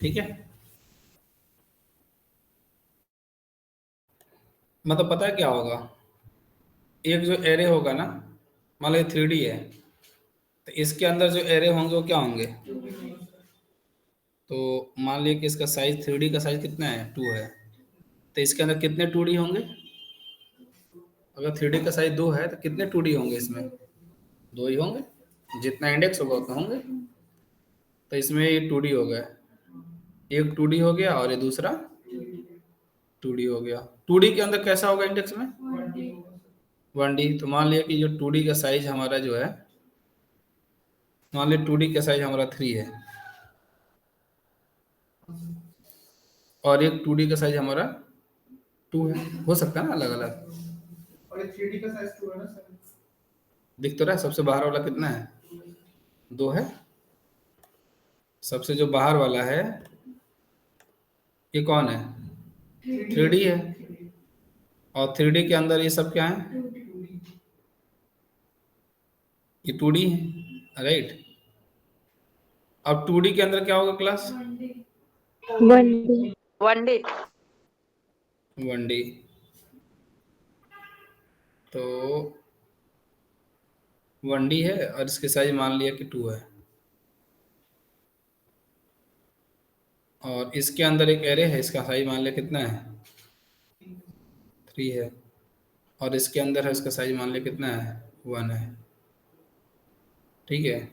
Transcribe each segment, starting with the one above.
ठीक है, मतलब पता है क्या होगा, एक जो एरे होगा ना, मान लो 3D है, तो इसके अंदर जो एरे होंगे वो क्या होंगे, तो मान लिया कि इसका साइज 3D का साइज कितना है, 2 है, तो इसके अंदर कितने 2D होंगे, अगर 3D का साइज 2 है तो कितने 2D होंगे इसमें, 2 ही होंगे, जितना इंडेक्स होगा उतना होंगे। तो इसमें ये 2D हो गया, एक 2D हो गया और ये दूसरा 2D हो गया। 2D के अंदर कैसा होगा इंडेक्स में, 1D। तो मान लिया कि जो 2D का साइज हमारा जो है, मान लिया 2D का साइज हमारा 3 है और एक 2D का साइज हमारा 2 है, हो सकता है ना अलग अलग, और एक 3D का साइज 2 है ना सर, दिख तो रहा है सबसे बाहर वाला कितना है, 2 है, सबसे जो बाहर वाला है ये कौन है, 3D है, और 3D के अंदर ये सब क्या है, ये 2D है, राइट। अब 2D के अंदर क्या होगा क्लास, 1D 1D 1D। तो 1D है और इसके साइज मान लिया कि 2 है, और इसके अंदर एक एरे है, इसका साइज मान लिया कितना है, 3 है, और इसके अंदर है इसका साइज मान लिया कितना है, 1 है। ठीक है,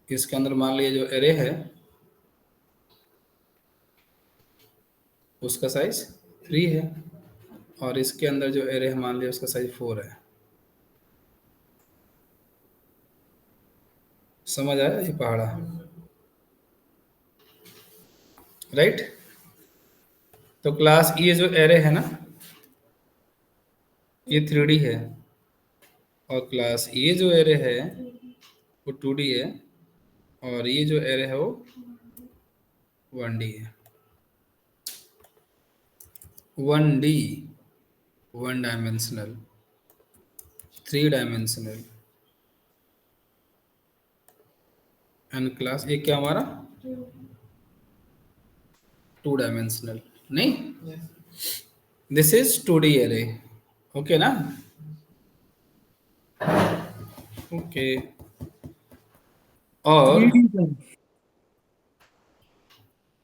इसके अंदर मान लिया जो एरे है उसका साइज 3 है, और इसके अंदर जो एरे है मान लिया उसका साइज 4 है। समझ आया ये पहाड़ा, राइट। तो क्लास ये जो एरे है ना ये 3D है, और क्लास ये जो एरे है वो 2D है, और ये जो एरे है वो 1D है। 1D, 1 dimensional, 3 dimensional, and class ये क्या हमारा 2 डायमेंशनल, नहीं, this is 2D array, okay ना, ओके। और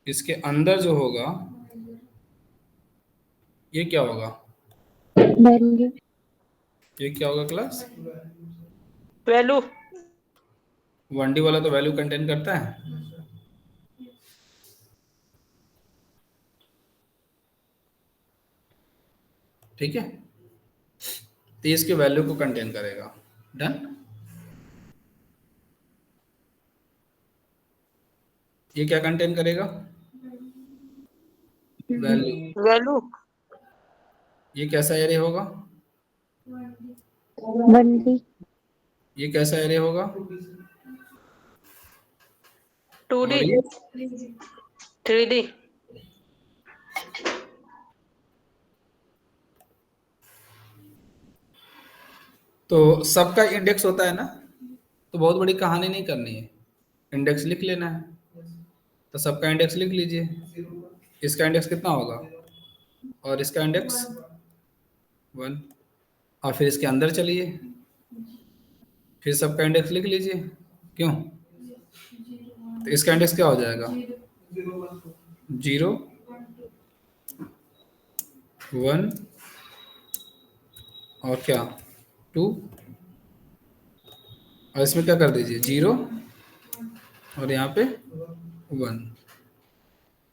इसके अंदर जो होगा ये क्या होगा, वैल्यू ये क्या होगा क्लास, वैल्यू 1D वाला तो वैल्यू कंटेन करता है, ठीक है, तो ये इसके वैल्यू को कंटेन करेगा, डन। ये क्या कंटेन करेगा, वैल्यू। वैल्यू ये कैसा एरे होगा, 1D ये कैसा एरे होगा, 2D और ये 3D तो सबका इंडेक्स होता है ना, तो बहुत बड़ी कहानी नहीं करनी है, इंडेक्स लिख लेना है, तो सबका इंडेक्स लिख लीजिए, इसका इंडेक्स कितना होगा और इसका इंडेक्स 1, और फिर इसके अंदर चलिए, फिर सबका इंडेक्स लिख लीजिए, क्यों, तो इसका इंडेक्स क्या हो जाएगा, 0, 1 और क्या 2, और इसमें क्या कर दीजिए 0 और यहाँ पे 1,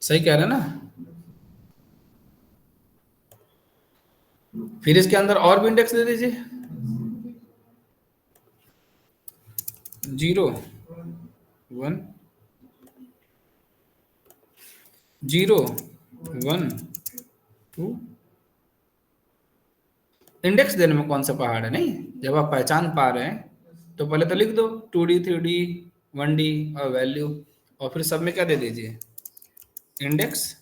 सही कह रहे हैं ना। फिर इसके अंदर और भी इंडेक्स दे दीजिए, 0, 1, 0, 1, 2। इंडेक्स देने में कौन सा पहाड़ है, नहीं, जब आप पहचान पा रहे हैं तो पहले तो लिख दो 2D 3D 1D और वैल्यू, और फिर सब में क्या दे दीजिए, इंडेक्स,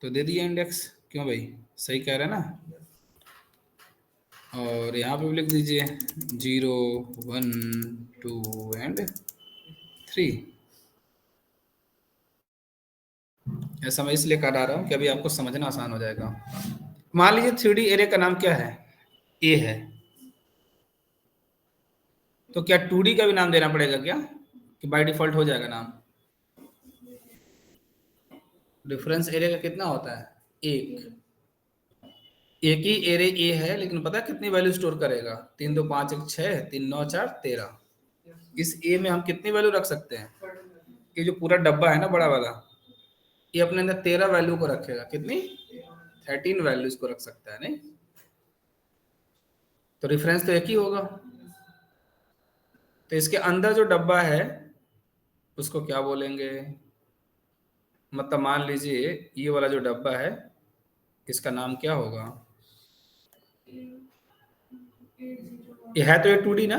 तो दे दिए इंडेक्स, क्यों भाई, सही कह रहे हैं ना। और यहाँ पे भी लिख दीजिए 0, 1, 2 एंड 3। ऐसा मैं इसलिए करा रहा हूँ कि अभी आपको समझना आसान हो जाएगा। मान लीजिए 3D एरे का नाम क्या है, ए है, तो क्या 2D का भी नाम देना पड़ेगा क्या, कि बाय डिफॉल्ट हो जाएगा नाम? डिफरेंस एरे का कितना होता है, एक ही एरे ए है, लेकिन पता है कितनी वैल्यू स्टोर करेगा? 3 2 5 1 6, 3 9 4 13। इस ए में हम कितनी वैल्यू रख सकते हैं? ये जो पूरा डब्बा है ना बड़ा वाला, ये अपने अंदर 13 वैल्यू को रखेगा। कितनी? 13 वैल्यूज को रख सकता है, नहीं? तो रेफरेंस तो एक ही होगा। तो इसके अंदर जो डब्बा है उसको क्या बोलेंगे? मतलब मान लीजिए ये वाला जो डब्बा है, इसका नाम क्या होगा? ये है तो ये 2D ना,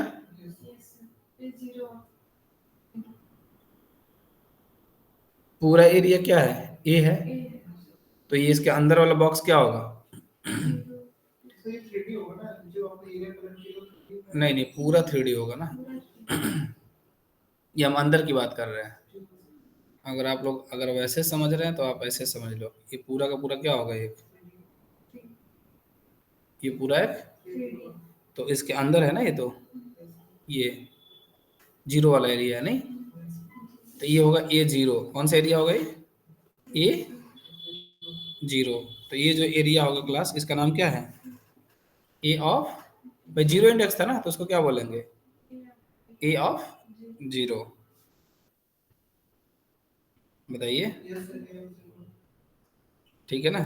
पूरा एरिया क्या है, ए है, तो ये इसके अंदर वाला बॉक्स क्या होगा? नहीं नहीं, पूरा 3D होगा ना। ये हम अंदर की बात कर रहे हैं। अगर आप लोग अगर वैसे समझ रहे हैं तो आप ऐसे समझ लो, ये पूरा का पूरा क्या होगा, ये पूरा एक, तो इसके अंदर है ना ये, तो ये जीरो वाला एरिया है, नहीं? तो ये होगा ए जीरो। कौन सा एरिया होगा ये? ए जीरो। तो ये जो एरिया होगा क्लास, इसका नाम क्या है? ए ऑफ, भाई जीरो इंडेक्स था ना, तो उसको क्या बोलेंगे? ए ऑफ जीरो। बताइए, ठीक है ना?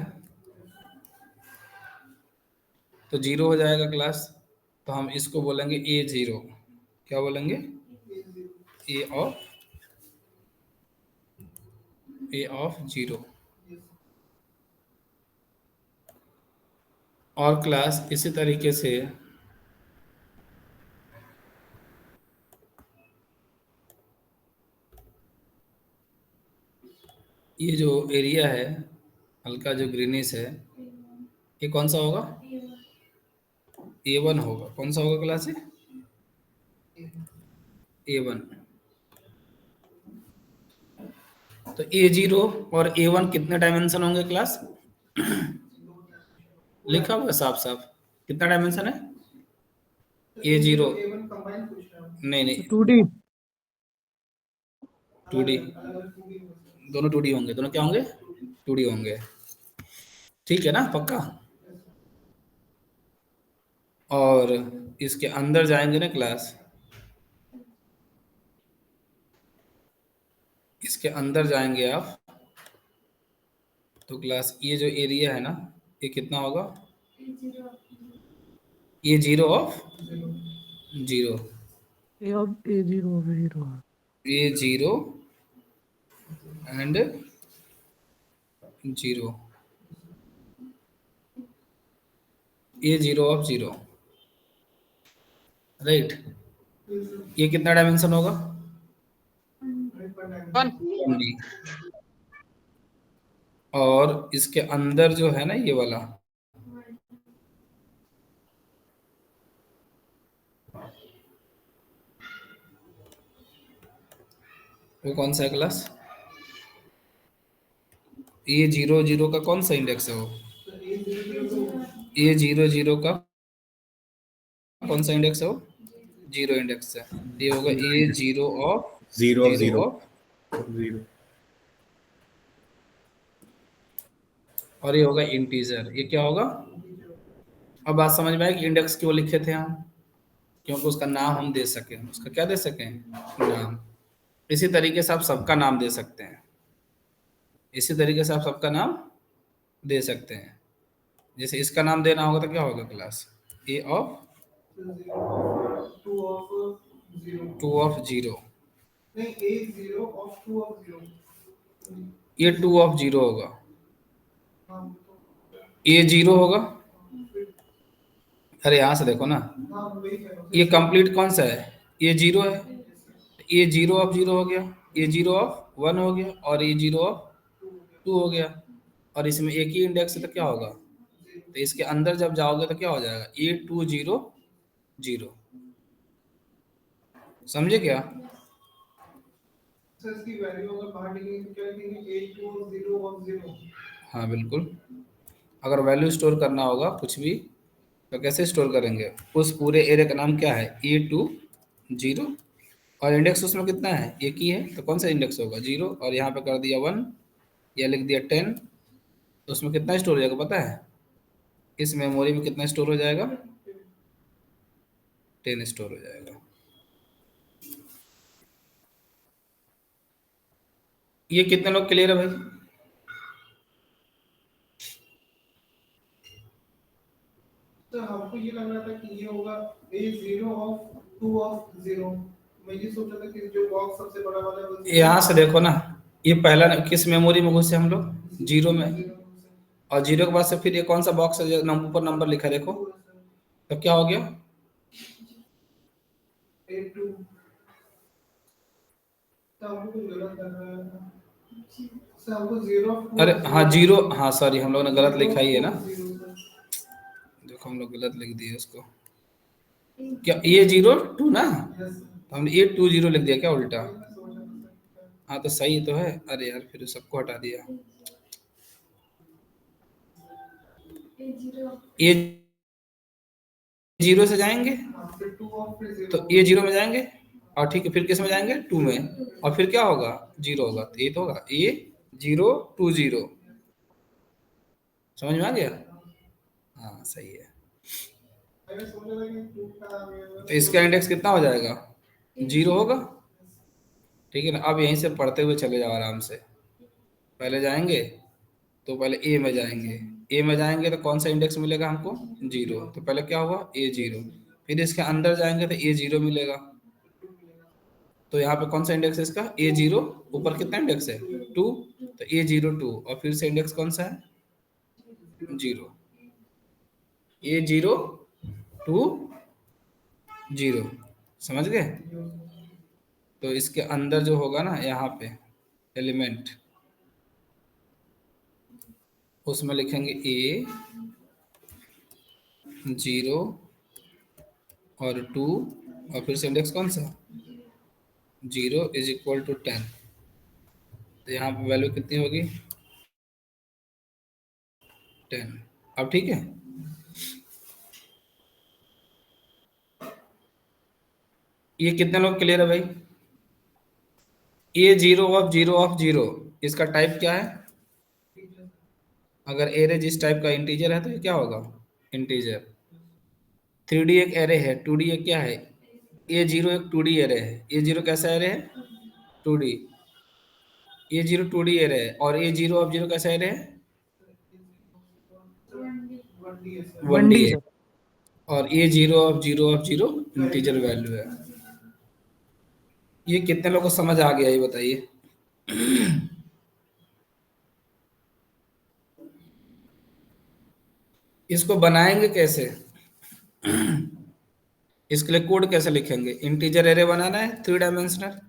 तो जीरो हो जाएगा क्लास, तो हम इसको बोलेंगे ए जीरो। क्या बोलेंगे? ए ऑफ जीरो। और क्लास इसी तरीके से ये जो एरिया है हल्का जो ग्रीनिश है, ये कौन सा होगा? A1 होगा। कौन सा होगा क्लास? A1। तो A0 और A1 कितने डायमेंशन होंगे क्लास? लिखा हुआ साफ साफ, कितना डायमेंशन है? A0 नहीं नहीं, 2D 2D, दोनों 2D होंगे। दोनों क्या होंगे? 2D होंगे। ठीक है ना, पक्का? और इसके अंदर जाएंगे ना क्लास, इसके अंदर जाएंगे आप, तो क्लास ये जो एरिया है ना, ये कितना होगा? ये zero of zero, A of A0 0 ये जीरो एंड जीरो, ये जीरो ऑफ जीरो, राइट? ये कितना डायमेंशन होगा? 1 1D। और इसके अंदर जो है ना ये वाला, वो कौन सा है क्लास? ये जीरो जीरो का कौन सा इंडेक्स है वो? ये जीरो जीरो का कौन सा इंडेक्स है वो? जीरो इंडेक्स है। ये होगा A zero of zero of zero of, zero. और ये होगा इंटीजर। ये क्या होगा? अब बात समझ में आई कि इंडेक्स क्यों लिखे थे हम? क्योंकि उसका नाम हम दे सकें। उसका क्या दे सकें? नाम। इसी तरीके से आप सबका नाम दे सकते हैं, इसी तरीके से आप सबका नाम दे सकते हैं। जैसे इसका नाम देना होगा तो क्या होगा class? A of two of zero, ये टू ऑफ जीरो होगा। ए जीरो होगा, अरे यहाँ से देखो ना, ये कंप्लीट कौन सा है? ये जीरो है, ये जीरो ऑफ जीरो हो गया, ये जीरो ऑफ वन हो गया, और ये जीरो ऑफ टू हो गया। और इसमें एक ही इंडेक्स है तो क्या होगा? तो इसके अंदर जब जाओगे तो क्या हो जाएगा? ए टू जीरो जीरो। समझे क्या? इसकी वैल्यू अगर बाहर निकलेगी तो क्या लिखेंगे 8 2 और 0 और 0। हाँ बिल्कुल, अगर वैल्यू स्टोर करना होगा कुछ भी तो कैसे स्टोर करेंगे? उस पूरे एरे का नाम क्या है? A20 और इंडेक्स उसमें कितना है? एक ही है, तो कौन सा इंडेक्स होगा? 0, और यहाँ पे कर दिया 1 या लिख दिया 10, तो उसमें कितना स्टोर हो जाएगा पता है? इस मेमोरी में कितना स्टोर हो जाएगा? 10 स्टोर हो जाएगा। ये कितने लोग क्लियर है भाई? तो हमको ये लग रहा था कि ये होगा A0 ऑफ 2 ऑफ 0। मैं ये सोच रहा था कि जो बॉक्स सबसे बड़ा वाला है वो यहाँ से देखो ना, ये पहला किस मेमोरी में घुसे हम लोग? 0 में, और 0 के बाद से फिर ये कौन सा बॉक्स है जो ऊपर नंबर लिखा है देखो, तो क्या हो गया? A2। तो हमको कुछ गलत कर रहा है, सर हमको 0 ऑफ 2। अरे हाँ 0, हाँ सॉरी हम लोग ने गलत लिखा ही है ना, देखो हम लोग गलत लिख दिए उसको। क्या ये 02 ना, तो हमने 820 लिख दिया क्या उल्टा? हाँ तो सही तो है। अरे यार फिर सबको हटा दिया। ये 0 से जाएंगे तो ये 0 में जाएंगे, और ठीक है फिर किस में जाएंगे? 2 में, और फिर क्या होगा? 0 होगा, तो ये तो होगा A020। समझ में आ गया? हाँ सही है। तो इसका इंडेक्स कितना हो जाएगा? 0 होगा, ठीक है ना। अब यहीं से पढ़ते हुए चले जाओ आराम से। पहले जाएंगे तो पहले ए में जाएंगे, ए में जाएंगे तो कौन सा इंडेक्स मिलेगा हमको? 0, तो पहले क्या हुआ? A0। फिर इसके अंदर जाएंगे तो A0 मिलेगा, तो यहाँ पे कौन सा इंडेक्स है इसका? A0। ऊपर कितना इंडेक्स है? 2, तो A02, और फिर से इंडेक्स कौन सा है? 0। A020। समझ गए? तो इसके अंदर जो होगा ना यहाँ पे एलिमेंट, उसमें लिखेंगे A0 और 2, और फिर से इंडेक्स कौन सा? 0 इज इक्वल टू 10। तो यहाँ पे वैल्यू कितनी होगी? 10। अब ठीक है, ये कितने लोग क्लियर है भाई? A0 ऑफ 0 ऑफ 0, इसका टाइप क्या है? अगर एरे जिस टाइप का इंटीजर है तो ये क्या होगा? इंटीजर। 3D एक एरे है, 2D एक क्या है? A0 एक 2D एरे है। A0 कैसा एरे है? 2D। A0 2D एरे है, और A0 ऑफ 0 कैसा एरे है? 1D है। सर। और A0 of 0 of 0 integer value है। ये कितने लोगों को समझ आ गया ये बताइए? इसको बनाएंगे कैसे? इसके लिए कोड कैसे लिखेंगे? इंटीजर एरे बनाना है 3 डायमेंशनल,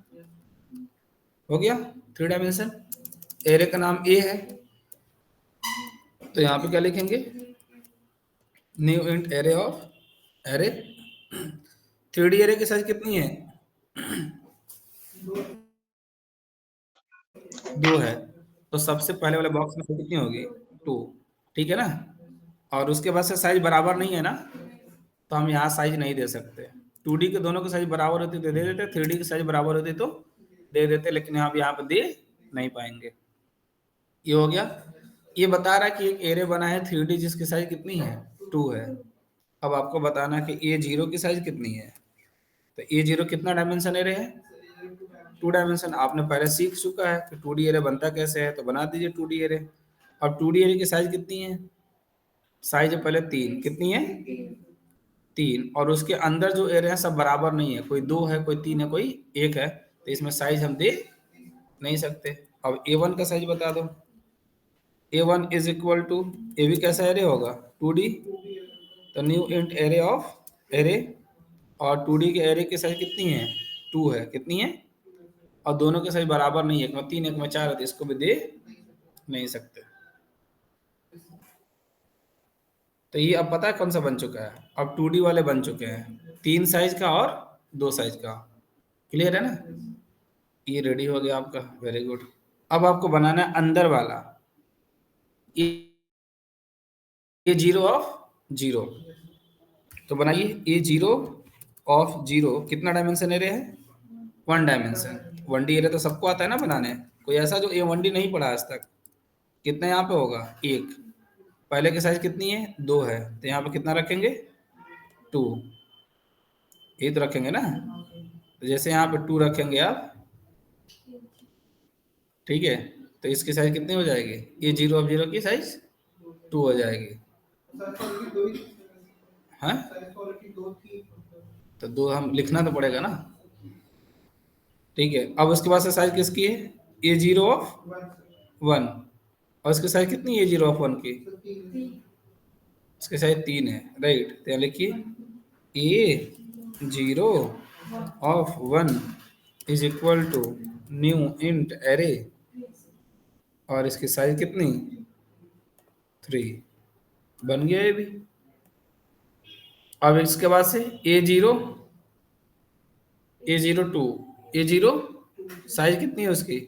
हो गया 3 डायमेंशन। एरे का नाम ए है, तो यहाँ पे क्या लिखेंगे? New int array of array. 3D array की साइज कितनी है? 2 है, तो सबसे पहले वाले बॉक्स में से कितनी होगी? 2, ठीक है ना। और उसके बाद से साइज बराबर नहीं है ना, तो हम यहाँ साइज नहीं दे सकते। 2D के दोनों की साइज बराबर होती तो दे देते, 3D की साइज बराबर होती तो दे देते, लेकिन हम यहाँ पे दे नहीं पाएंगे। ये हो गया। ये बता रहा है कि एक एरे बना है 3D जिसकी साइज कितनी है? 2 है। अब आपको बताना कि A0 की साइज कितनी है। तो A0 कितना डायमेंशन एरे है? 2 डायमेंशन। आपने पहले सीख चुका है कि 2D एरे बनता कैसे है, तो बना दीजिए 2D एरे। अब 2D एरे की साइज कितनी है? साइज है पहले 3, कितनी है? 3, और उसके अंदर जो एरे है सब बराबर नहीं है, कोई 2 है, कोई 3 है, कोई 1 है, तो इसमें साइज हम दे नहीं सकते। अब A1 का साइज बता दो। A1 इज इक्वल टू, ए भी कैसा एरे होगा? 2D, तो new int array of array, और 2D के एरे की साइज कितनी है? 2 है, कितनी है? और दोनों के साइज बराबर नहीं है, एक में 3 एक में 4 है, तो इसको भी दे नहीं सकते। तो ये अब पता है कौन सा बन चुका है? अब 2D वाले बन चुके हैं, 3 साइज का और 2 साइज का। क्लियर है ना? ये रेडी हो गया आपका, वेरी गुड। अब आपको बनाना है अंदर वाला, ए जीरो ऑफ जीरो। तो बनाइए, ए जीरो ऑफ जीरो कितना डायमेंशन एरे है? 1 डायमेंशन। 1D एरे तो सबको आता है ना बनाने, कोई ऐसा जो ए 1D नहीं पढ़ा आज तक? कितना यहाँ पे होगा? 1। पहले की साइज कितनी है? 2 है, तो यहाँ पे कितना रखेंगे? 2। ये तो रखेंगे ना, तो जैसे यहाँ पे 2 रखेंगे आप, ठीक है, तो इसकी साइज कितनी हो जाएगी? ये जीरो ऑफ जीरो की साइज 2 हो जाएगी। हाँ, तो 2 हम लिखना तो पड़ेगा ना, ठीक है। अब उसके बाद से साइज किसकी है? ए जीरो ऑफ 1, और उसकी साइज कितनी है? ए जीरो ऑफ 1 की, इसकी साइज 3 है, राइट। तो यहाँ लिखिए A zero of 1 is equal to new int array, और इसकी साइज कितनी? 3। बन गया ये भी। अब इसके बाद से ए जीरो 2, ए जीरो साइज कितनी है उसकी?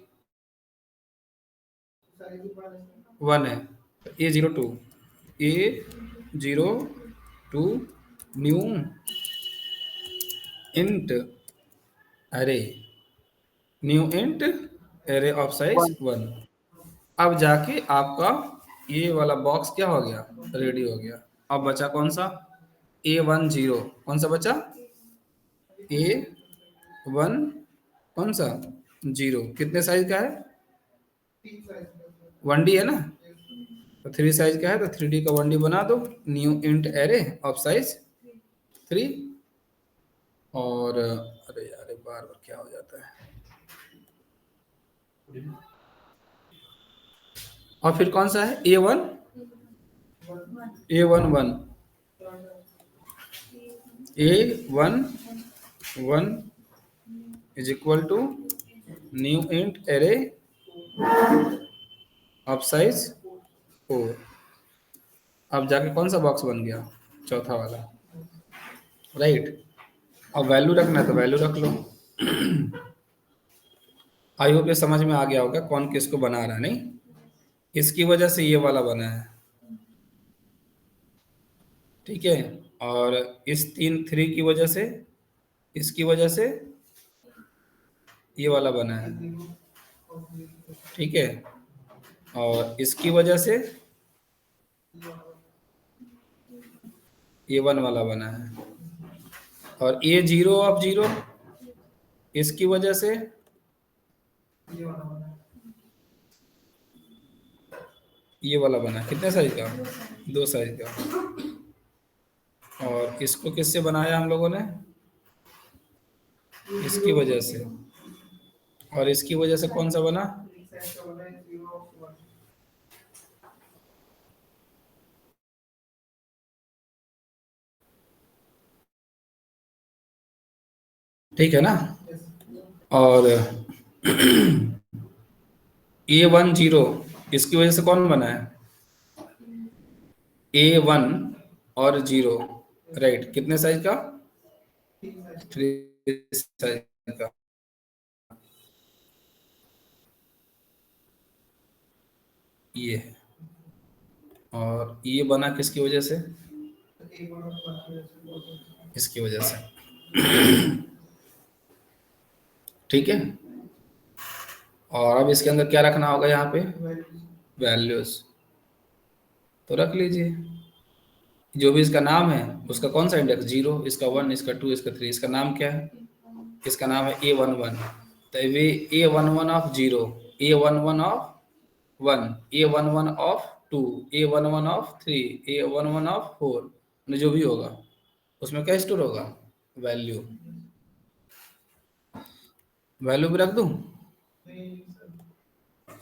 1 है, ए जीरो 2, ए जीरो 2 न्यू इंट अरे, new int array of size 1। अब जाके आपका ये वाला बॉक्स क्या हो गया? रेडी हो गया। अब बचा कौन सा? A10। कौन सा बचा? A1 कौन सा? 0। कितने साइज का है? 1D है ना, तो 3 साइज का है, तो 3D का 1D बना दो। New int array of size 3। और अरे यार बार बार क्या हो जाता है। और फिर कौन सा है? A1 1 A1 1 is equal to new int array of size 4। अब जाके कौन सा बॉक्स बन गया? चौथा वाला, राइट। अब वैल्यू रखना है तो वैल्यू रख लो। आई होप ये समझ में आ गया होगा कौन किसको बना रहा है, नहीं? इसकी वजह से ये वाला बना है, ठीक है। और इस 3 की वजह से, इसकी वजह से ये वाला बना है, ठीक है। और इसकी वजह से ये 1 वाला बना है। और ए जीरो ऑफ जीरो, इसकी वजह से ये वाला बना है। कितने साइज का? 2 साइज का। और इसको किससे बनाया हम लोगों ने? इसकी वजह से। और इसकी वजह से कौन सा बना? ठीक है ना। और A10 इसकी वजह से कौन बना है? A1 और 0, राइट। कितने साइज का? 3 साइज का। ये है। और ये बना किसकी वजह से? इसकी वजह से, ठीक है। और अब इसके अंदर क्या रखना होगा? यहाँ पे वैल्यूज तो रख लीजिए। जो भी इसका नाम है उसका कौन सा इंडेक्स? 0, इसका 1, इसका 2, इसका 3। इसका नाम क्या है? इसका नाम है A11। तो ये A11 of 0, A11 of 1, A11 of 2, A11 of 3, A11 of 4, जो भी होगा उसमें क्या स्टोर होगा? वैल्यू। वैल्यू भी रख दूं?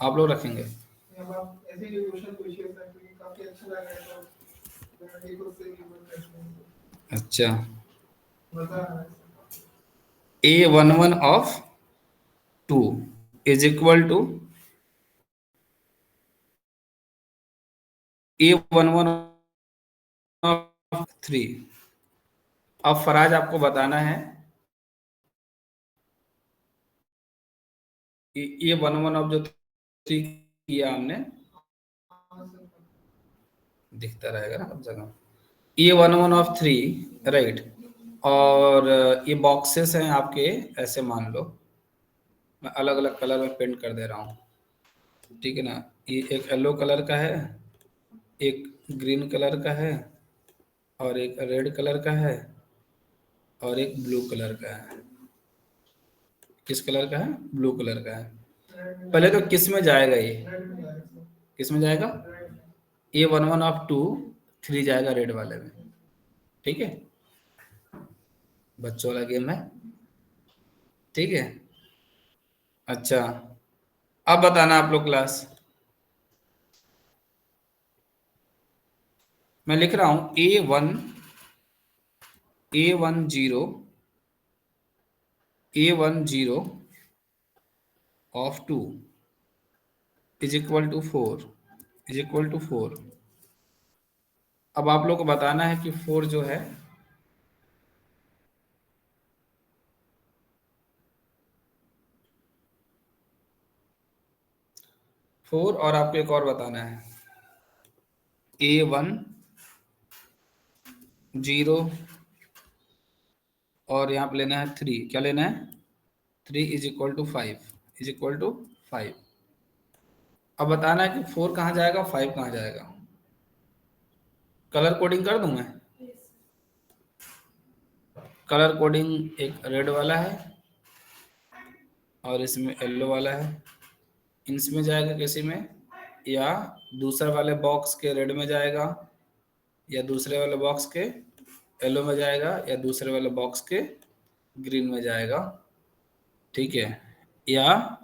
आप लोग रखेंगे? अच्छा, A11 of 2 is equal to A11 of 3। अब फराज आपको बताना है ये 1 ऑफ जो 3 किया हमने, दिखता रहेगा ना कम से कम, ये 1 ऑफ 3, राइट। और ये बॉक्सेस हैं आपके, ऐसे मान लो, मैं अलग अलग कलर में पेंट कर दे रहा हूँ, ठीक है ना। ये एक येलो कलर का है, एक ग्रीन कलर का है, और एक रेड कलर का है, और एक ब्लू कलर का है। किस कलर का है? ब्लू कलर का है। पहले तो किस में जाएगा ये? किस में जाएगा? ये 1 ऑफ 2, 3 जाएगा रेड वाले में, ठीक है। बच्चों वाला गेम है, ठीक है। अच्छा, अब बताना आप लोग क्लास। मैं लिख रहा हूं A10 of 2 is equal to 4। अब आप लोग को बताना है कि 4 जो है, और आपको एक और बताना है, A10 और यहाँ पे लेना है 3। क्या लेना है? 3 इज इक्वल टू 5। अब बताना है कि 4 कहाँ जाएगा, 5 कहाँ जाएगा। कलर कोडिंग कर दूं मैं? कलर कोडिंग एक रेड वाला है और इसमें येलो वाला है। इसमें जाएगा किसी में, या दूसरे वाले बॉक्स के रेड में जाएगा, या दूसरे वाले बॉक्स के येलो में जाएगा, या दूसरे वाले बॉक्स के ग्रीन में जाएगा, ठीक है। या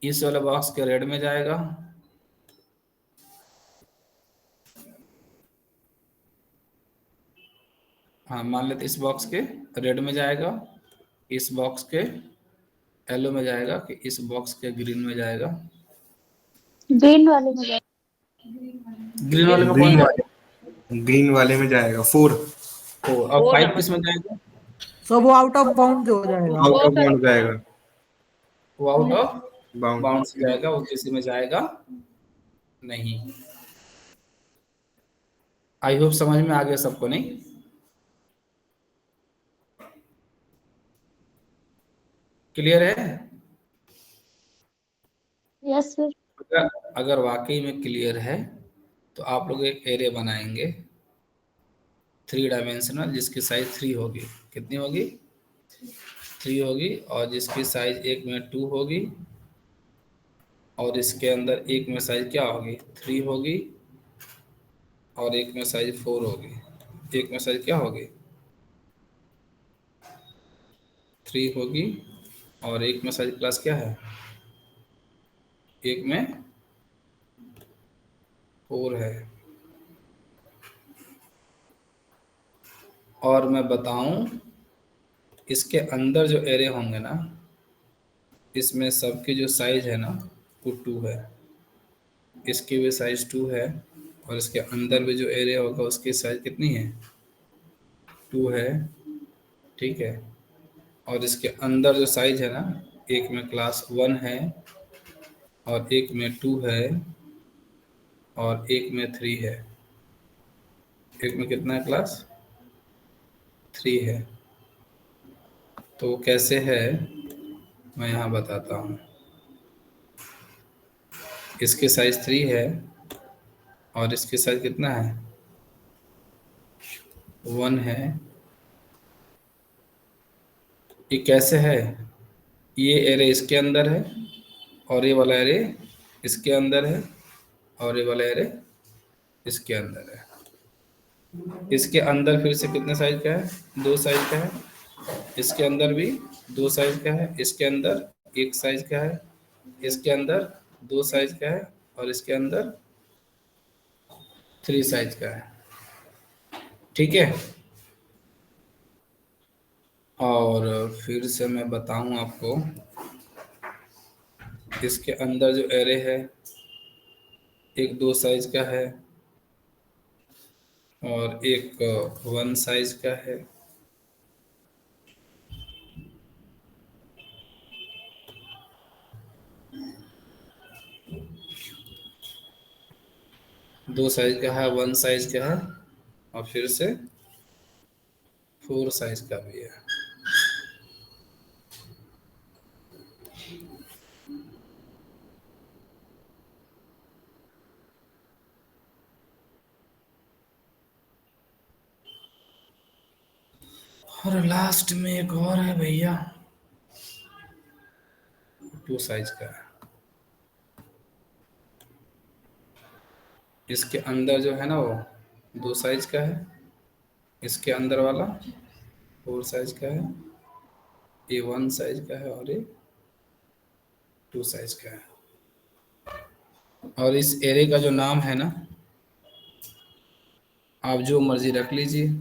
इस वाले बॉक्स के रेड में जाएगा, हाँ मान लेते इस बॉक्स के रेड में जाएगा, इस बॉक्स के येलो में जाएगा, कि इस बॉक्स के ग्रीन में जाएगा। ग्रीन वाले में जाए। ग्रीन वाले में कौन जाएगा? ग्रीन वाले में जाएगा 4। 4। और 5 किस में जाएगा? सब वो आउट ऑफ बाउंड हो जाएगा। आउट ऑफ बाउंड जाएगा। वो आउट ऑफ बाउंड बाउंड से जाएगा, वो किसी में जाएगा नहीं। आई होप समझ में आ गया सबको, नहीं? क्लियर है? Yes sir. अगर वाकई में क्लियर है तो आप लोग एक एरे बनाएंगे 3 डायमेंशनल, जिसकी साइज 3 होगी। कितनी होगी? 3 होगी। और जिसकी साइज एक में 2 होगी, और इसके अंदर एक में साइज क्या होगी? 3 होगी, और एक में साइज 4 होगी। एक में साइज क्या होगी? 3 होगी, और एक में साइज प्लस क्या है? एक में 4 है। और मैं बताऊं, इसके अंदर जो एरे होंगे ना, इसमें सबकी जो साइज है ना, वो 2 है। इसकी भी साइज 2 है, और इसके अंदर भी जो एरे होगा उसकी साइज कितनी है? 2 है, ठीक है। और इसके अंदर जो साइज है ना, एक में क्लास 1 है, और एक में 2 है, और एक में 3 है। एक में कितना है क्लास? 3 है। तो कैसे है मैं यहाँ बताता हूँ। इसकी साइज 3 है, और इसकी साइज कितना है? 1 है। ये कैसे है? ये एरे इसके अंदर है, और ये वाला एरे इसके अंदर है, और ये वाला एरे इसके अंदर है। इसके अंदर फिर से कितने साइज का है? 2 साइज का है। इसके अंदर भी 2 साइज का है। इसके अंदर 1 साइज का है। इसके अंदर 2 साइज का है, और इसके अंदर 3 साइज का है, ठीक है। और फिर से मैं बताऊं आपको, इसके अंदर जो एरे है, एक 2 साइज का है, और एक 1 साइज का है। 2 साइज का है, 1 साइज का है, और फिर से 4 साइज का भी है। और लास्ट में एक और है भैया, 2 साइज का है। इसके अंदर जो है ना वो 2 साइज का है, इसके अंदर वाला 4 साइज का है, ये 1 साइज का है और ये 2 साइज का है। और इस एरे का जो नाम है ना, आप जो मर्जी रख लीजिए।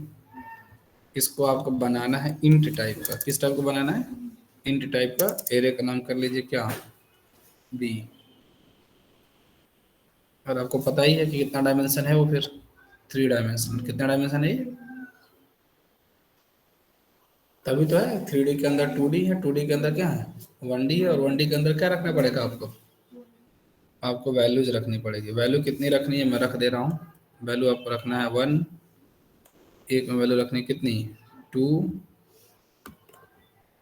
इसको आपको बनाना है इंट टाइप का। किस टाइप का बनाना है? इंट टाइप का। एरे का नाम कर लीजिए क्या? बी। और आपको पता ही है कि कितना डायमेंशन है वो, फिर 3 डायमेंशन। कितना डायमेंशन है ये? तभी तो है 3D के अंदर 2D है, 2D के अंदर क्या है? 1D है, और 1D के अंदर क्या रखना पड़ेगा आपको? आपको वैल्यूज रखनी पड़ेगी। वैल्यू कितनी रखनी है मैं रख दे रहा हूँ। वैल्यू आपको रखना है 1, एक में वैल्यू रखनी कितनी? 2,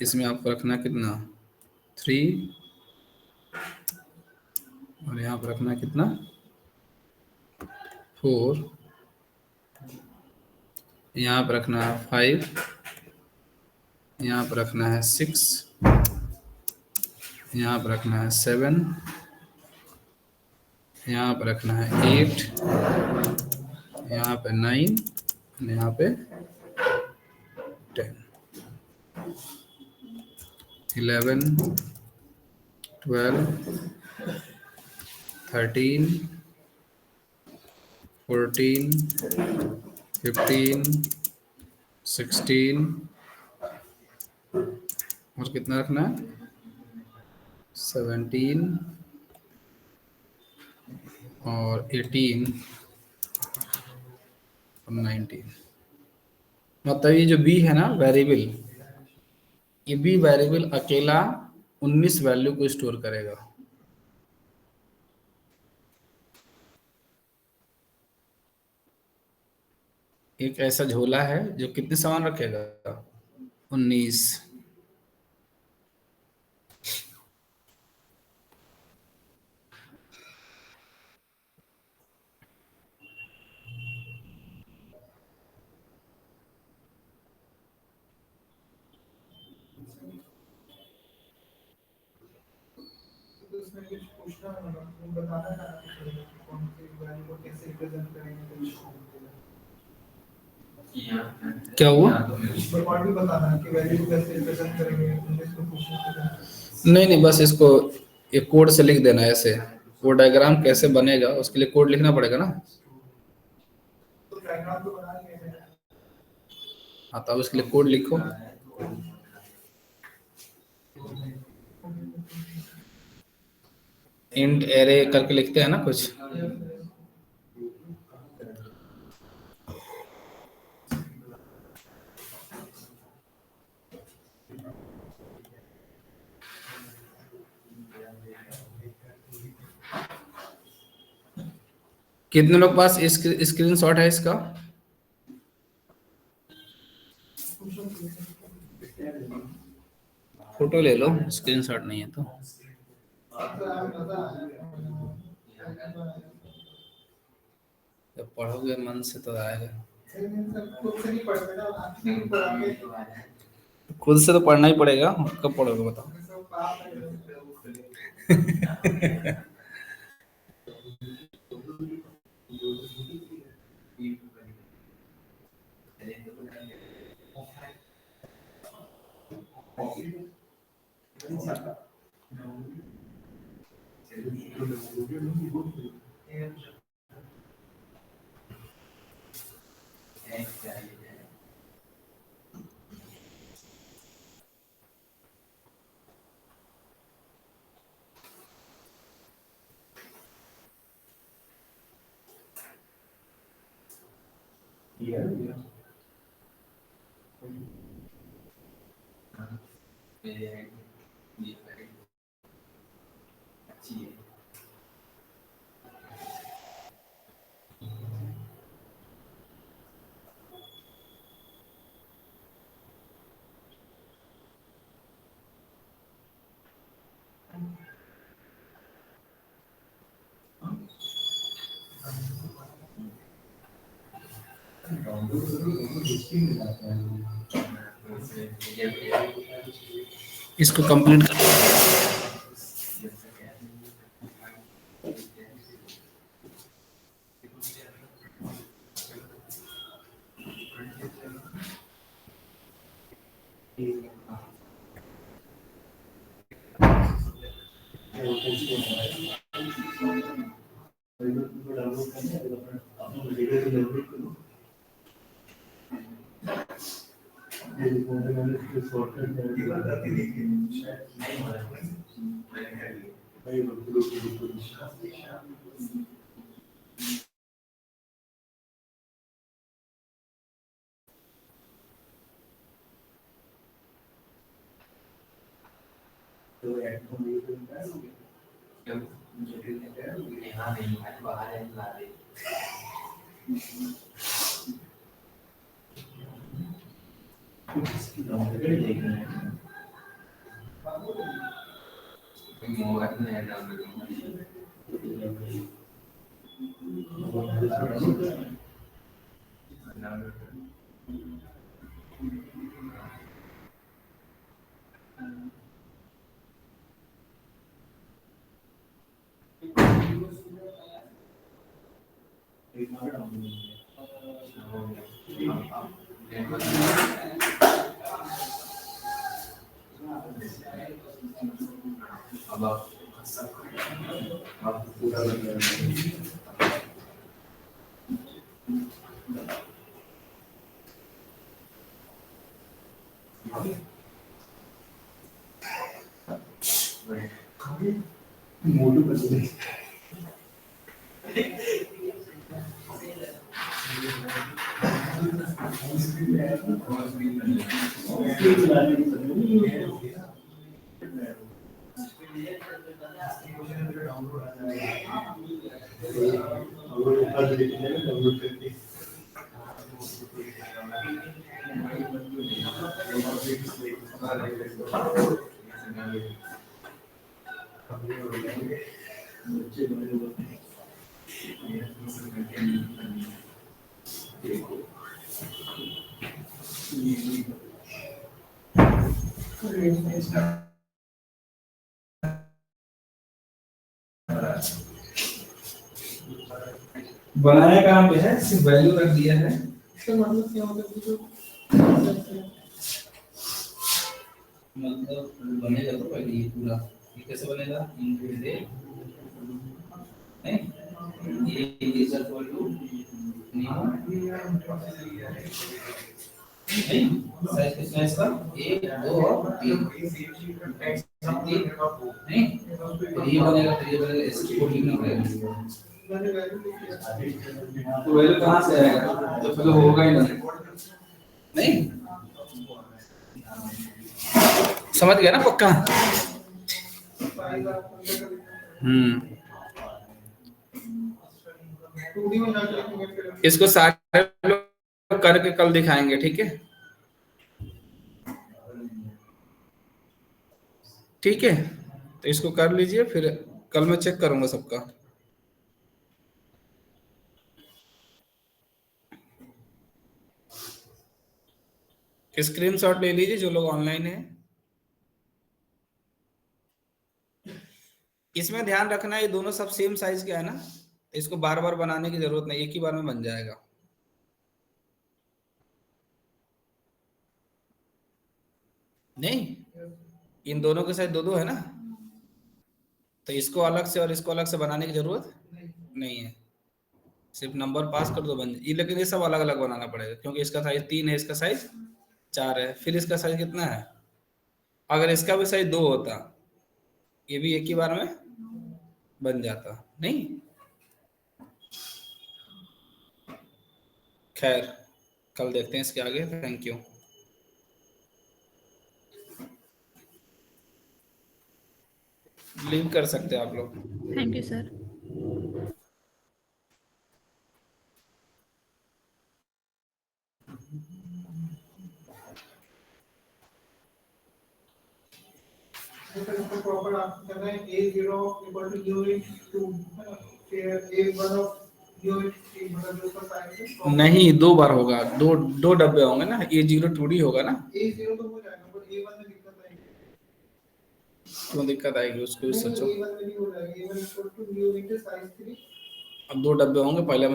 इसमें आपको रखना कितना? 3, और यहाँ पर रखना कितना? 4, यहाँ पर रखना है 5, यहाँ पर रखना है 6, यहाँ पर रखना है 7, यहाँ पर रखना है 8, यहाँ पे 9, यहाँ पे 10, 11, 12, 13, 14, 15, 16, और कितना रखना है? 17 और 18 और 19। मतलब ये जो बी है ना वेरिएबल, ये बी वेरिएबल अकेला 19 वैल्यू को स्टोर करेगा। एक ऐसा झोला है जो कितने सामान रखेगा? 19। तो उसमें कुछ पूछना होगा, वो बताना था कि कौन सी वैल्यू को कैसे रिप्रेजेंट करेंगे तो क्या हुआ? और भी बताना है कि वैल्यू को कैसे रिप्रेजेंट करेंगे, इसमें पूछना। नहीं नहीं, बस इसको एक कोड से लिख देना ऐसे। वो डायग्राम कैसे बनेगा उसके लिए कोड लिखना पड़ेगा ना। तो डायग्राम तो बना लिए हैं। हाँ, तो अब उसके लिए कोड लिखो। इंट एरे करके लिखते हैं ना कुछ। कितने लोग पास स्क्रीनशॉट है इसका? फोटो ले लो, स्क्रीनशॉट नहीं है तो। जब पढ़ोगे मन से तो आएगा। खुद से नहीं पढ़ते ना, आप नहीं पढ़ाते। खुद से तो पढ़ना ही पड़ेगा, कब पढ़ोगे बताओ? सब पाप है। इसको कंप्लीट कर बनाया कहाँ पे है, सिर्फ वैल्यू रख दिया है। इसका मतलब क्या होता है जो मतलब बनेगा तो पहले ये पूरा, ये कैसे बनेगा, इंक्रीज नहीं ये इज इक्वल टू न्यू नहीं साइज कितना है इसका, 1 2 और 3 नहीं, तो ये बनेगा इसको लिखना पड़ेगा। मैंने वैल्यू लिखी है तो वैल्यू कहाँ से आएगा, तो फिर होगा ही नहीं समझ गया ना पक्का। टू डी में जाके लिखेंगे फिर इसको सारे लोग करके कल दिखाएंगे, ठीक है ठीक है, तो इसको कर लीजिए, फिर कल मैं चेक करूंगा सबका। स्क्रीनशॉट ले लीजिए जो लोग ऑनलाइन हैं। इसमें ध्यान रखना ये दोनों सब सेम साइज के है ना, इसको बार बार बनाने की जरूरत नहीं, एक ही बार में बन जाएगा। नहीं इन दोनों के साइज दो दो है ना, तो इसको अलग से और इसको अलग से बनाने की जरूरत नहीं है, सिर्फ नंबर पास कर दो बन ये। लेकिन ये सब अलग अलग बनाना पड़ेगा क्योंकि इसका साइज 3 है, इसका साइज 4 है, फिर इसका साइज कितना है, अगर इसका भी साइज 2 होता ये भी एक ही बार में बन जाता नहीं। खैर कल देखते हैं इसके आगे। Thank you. लीव कर सकते हैं आप लोग। Thank you sir. फिर इसको प्रॉपर आप करना है a0 इक्वल टू u इन 2 फिर a1 ऑफ यो मतलब जो ऊपर साइड है नहीं, 2 बार होगा, दो डब्बे होंगे ना, A0 2D होगा ना। A0 तो हो जाएगा पर A1 में दिक्कत आएगी। क्यों दिक्कत आएगी, उसको भी नहीं सोचो। A1 में भी हो जाएगा A1 equal to new into size 3 अब 2 डब्बे होंगे, पहले हम